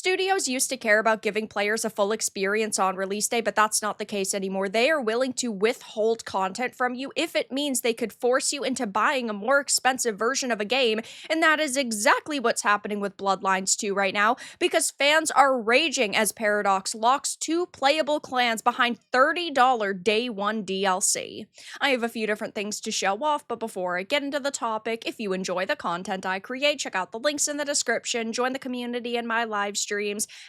Studios used to care about giving players a full experience on release day, but that's not the case anymore. They are willing to withhold content from you if it means they could force you into buying a more expensive version of a game, and that is exactly what's happening with Bloodlines 2 right now, because fans are raging as Paradox locks 2 playable clans behind $30 day 1 DLC. I have a few different things to show off, but before I get into the topic, if you enjoy the content I create, check out the links in the description, join the community in my live streams,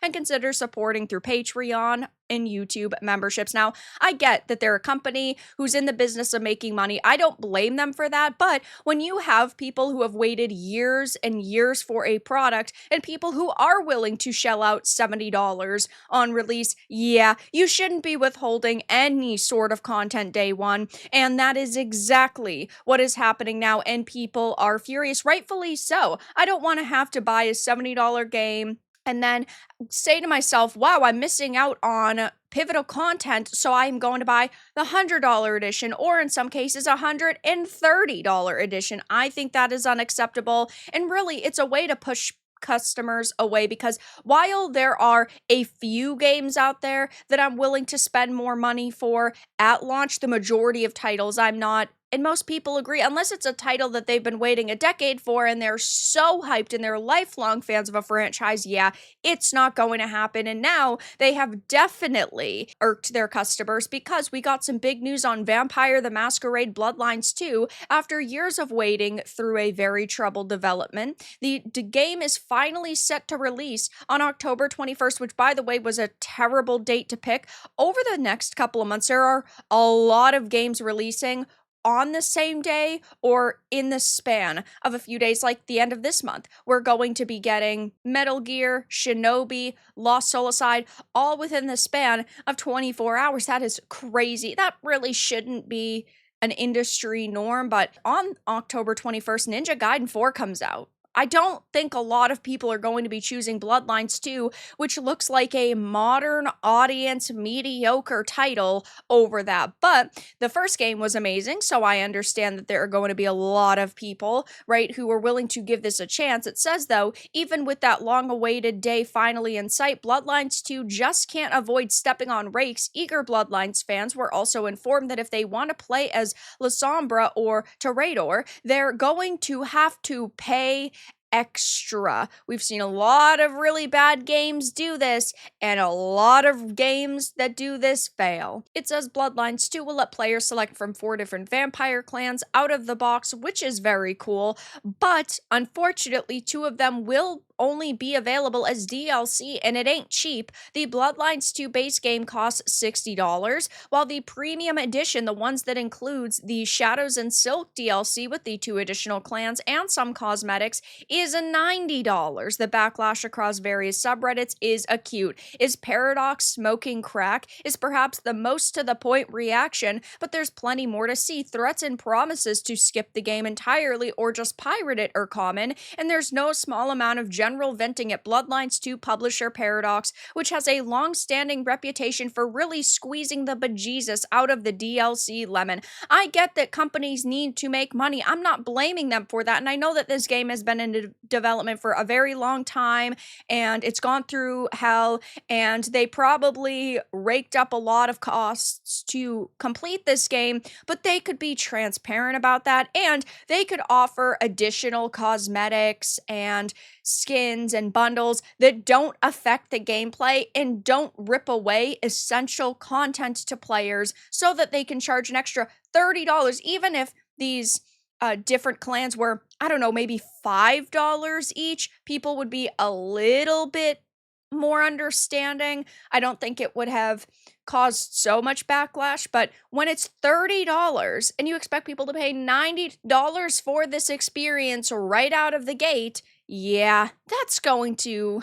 and consider supporting through Patreon and YouTube memberships. Now, I get that they're a company who's in the business of making money. I don't blame them for that, but when you have people who have waited years and years for a product and people who are willing to shell out $70 on release, yeah, you shouldn't be withholding any sort of content day 1, and that is exactly what is happening now, and people are furious, rightfully so. I don't want to have to buy a $70 game and then say to myself, wow, I'm missing out on pivotal content, so I'm going to buy the $100 edition, or in some cases, $130 edition. I think that is unacceptable, and really, it's a way to push customers away, because while there are a few games out there that I'm willing to spend more money for at launch, the majority of titles I'm not. And most people agree, unless it's a title that they've been waiting a decade for and they're so hyped and they're lifelong fans of a franchise, yeah, it's not going to happen. And now they have definitely irked their customers, because we got some big news on Vampire the Masquerade Bloodlines 2 after years of waiting through a very troubled development. The game is finally set to release on October 21st, which, by the way, was a terrible date to pick. Over the next couple of months, there are a lot of games releasing on the same day or in the span of a few days. Like the end of this month, we're going to be getting Metal Gear, Shinobi, Lost Soulside, all within the span of 24 hours. That is crazy. That really shouldn't be an industry norm, but on October 21st, Ninja Gaiden 4 comes out. I don't think a lot of people are going to be choosing Bloodlines 2, which looks like a modern audience mediocre title, over that. But the first game was amazing, so I understand that there are going to be a lot of people, right, who are willing to give this a chance. It says, though, even with that long-awaited day finally in sight, Bloodlines 2 just can't avoid stepping on rakes. Eager Bloodlines fans were also informed that if they want to play as La Sombra or Toreador, they're going to have to pay extra. We've seen a lot of really bad games do this, and a lot of games that do this fail. It says Bloodlines 2 will let players select from 4 different vampire clans out of the box, which is very cool, but unfortunately 2 of them will only be available as DLC, and it ain't cheap. The Bloodlines 2 base game costs $60, while the premium edition, the ones that includes the Shadows and Silk DLC with the 2 additional clans and some cosmetics, is $90. The backlash across various subreddits is acute. Is Paradox smoking crack? Is perhaps the most to the point reaction, but there's plenty more to see. Threats and promises to skip the game entirely or just pirate it are common, and there's no small amount of general venting at Bloodlines 2 publisher Paradox, which has a long-standing reputation for really squeezing the bejesus out of the DLC lemon. I get that companies need to make money. I'm not blaming them for that, and I know that this game has been in development for a very long time, and it's gone through hell, and they probably raked up a lot of costs to complete this game, but they could be transparent about that, and they could offer additional cosmetics and skins and bundles that don't affect the gameplay and don't rip away essential content to players, so that they can charge an extra $30, even if these different clans were, I don't know, maybe $5 each. People would be a little bit more understanding. I don't think it would have caused so much backlash, but when it's $30 and you expect people to pay $90 for this experience right out of the gate, yeah, that's going to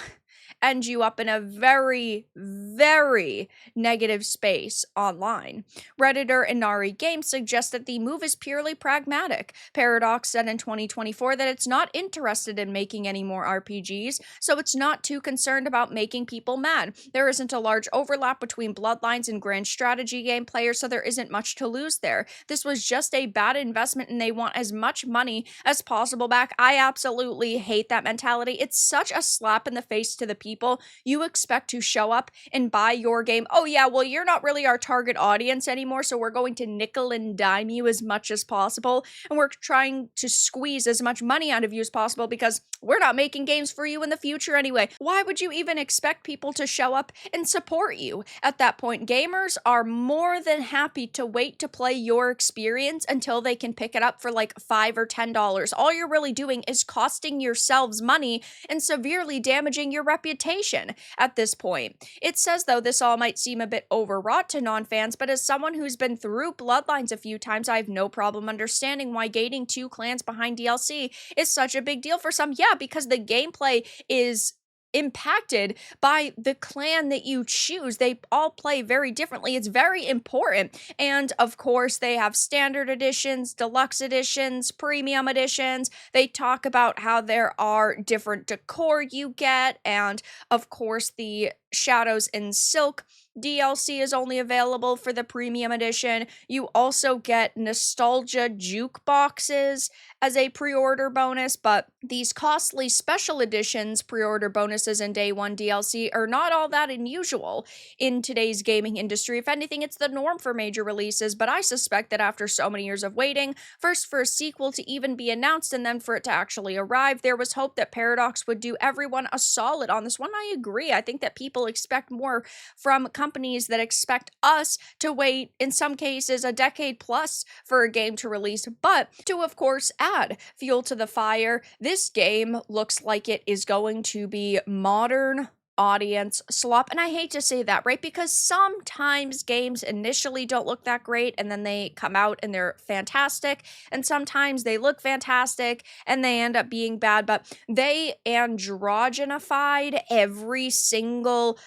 end you up in a very, very negative space online. Redditor Inari Games suggests that the move is purely pragmatic. Paradox said in 2024 that it's not interested in making any more RPGs, so it's not too concerned about making people mad. There isn't a large overlap between Bloodlines and grand strategy game players, so there isn't much to lose there. This was just a bad investment and they want as much money as possible back. I absolutely hate that mentality. It's such a slap in the face to the the people you expect to show up and buy your game. Oh yeah, well, you're not really our target audience anymore, so we're going to nickel and dime you as much as possible, and we're trying to squeeze as much money out of you as possible because we're not making games for you in the future anyway. Why would you even expect people to show up and support you at that point? Gamers are more than happy to wait to play your experience until they can pick it up for like $5 or $10. All you're really doing is costing yourselves money and severely damaging your reputation at this point. It says, though, this all might seem a bit overwrought to non-fans, but as someone who's been through Bloodlines a few times, I have no problem understanding why gating 2 clans behind DLC is such a big deal for some. Yeah, because the gameplay is impacted by the clan that you choose. They all play very differently. It's very important. And of course, they have standard editions, deluxe editions, premium editions. They talk about how there are different decor you get. And of course, the Shadows and Silk DLC is only available for the premium edition. You also get nostalgia jukeboxes as a pre-order bonus, but these costly special editions pre-order bonuses and day 1 DLC are not all that unusual in today's gaming industry. If anything, it's the norm for major releases, but I suspect that after so many years of waiting, first for a sequel to even be announced and then for it to actually arrive, there was hope that Paradox would do everyone a solid on this one. I agree. I think that people expect more from companies that expect us to wait, in some cases, a decade plus for a game to release, but to, of course, add fuel to the fire, this game looks like it is going to be modern audience slop. And I hate to say that, right? Because sometimes games initially don't look that great and then they come out and they're fantastic. And sometimes they look fantastic and they end up being bad, but they androgenified every single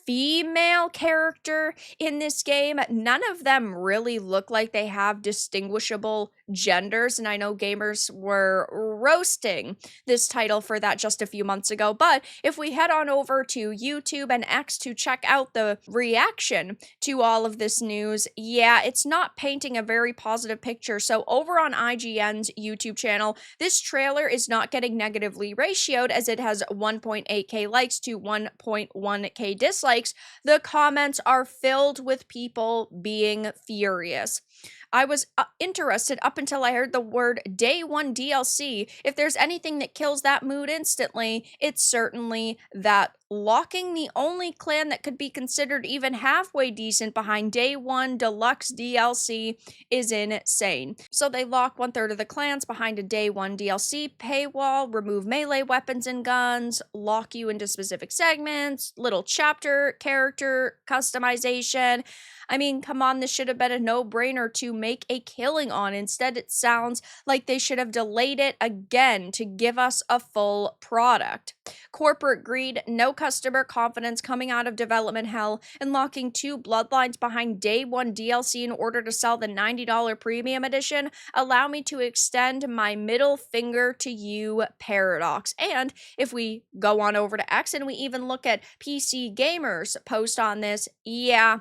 female character in this game. None of them really look like they have distinguishable genders, and I know gamers were roasting this title for that just a few months ago, but if we head on over to YouTube and X to check out the reaction to all of this news, yeah, it's not painting a very positive picture. So over on IGN's YouTube channel, this trailer is not getting negatively ratioed as it has 1.8k likes to 1.1k dislikes. The comments are filled with people being furious. I was interested up until I heard the word day 1 DLC. If there's anything that kills that mood instantly, it's certainly that locking the only clan that could be considered even halfway decent behind day 1 deluxe DLC is insane. So they lock 1/3 of the clans behind a day 1 DLC paywall, remove melee weapons and guns, lock you into specific segments, little chapter character customization. I mean, come on, this should have been a no-brainer to make a killing on. Instead, it sounds like they should have delayed it again to give us a full product. Corporate greed, no customer confidence coming out of development hell, and locking 2 Bloodlines behind day 1 DLC in order to sell the $90 premium edition allow me to extend my middle finger to you, Paradox. And if we go on over to X and we even look at PC Gamers post on this, yeah,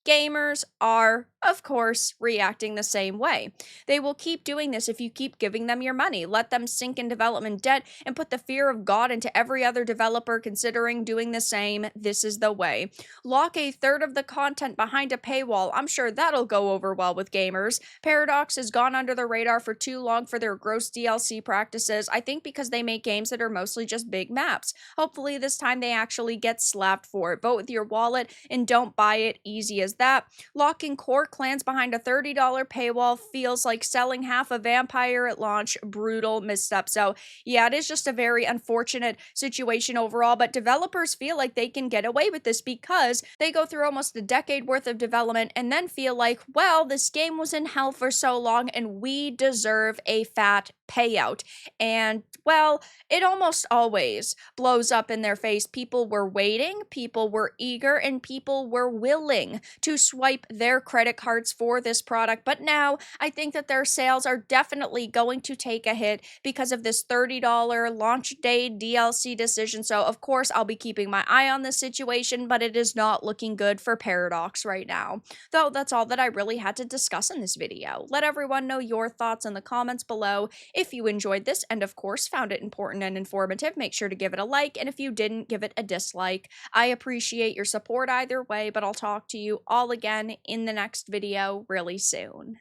gamers are, of course, reacting the same way. They will keep doing this if you keep giving them your money. Let them sink in development debt and put the fear of God into every other developer considering doing the same. This is the way. Lock 1/3 of the content behind a paywall. I'm sure that'll go over well with gamers. Paradox has gone under the radar for too long for their gross DLC practices, I think because they make games that are mostly just big maps. Hopefully this time they actually get slapped for it. Vote with your wallet and don't buy it. Easy as that. Locking core clans behind a $30 paywall feels like selling half a vampire at launch. Brutal misstep. So yeah, it is just a very unfortunate situation overall, but developers feel like they can get away with this because they go through almost a decade worth of development and then feel like, well, this game was in hell for so long and we deserve a fat payout. And well, it almost always blows up in their face. People were waiting, people were eager, and people were willing to swipe their credit cards for this product, but now I think that their sales are definitely going to take a hit because of this $30 launch day DLC decision. So, of course, I'll be keeping my eye on this situation, but it is not looking good for Paradox right now. Though that's all that I really had to discuss in this video. Let everyone know your thoughts in the comments below. If you enjoyed this and, of course, found it important and informative, make sure to give it a like, and if you didn't, give it a dislike. I appreciate your support either way, but I'll talk to you all again in the next video really soon.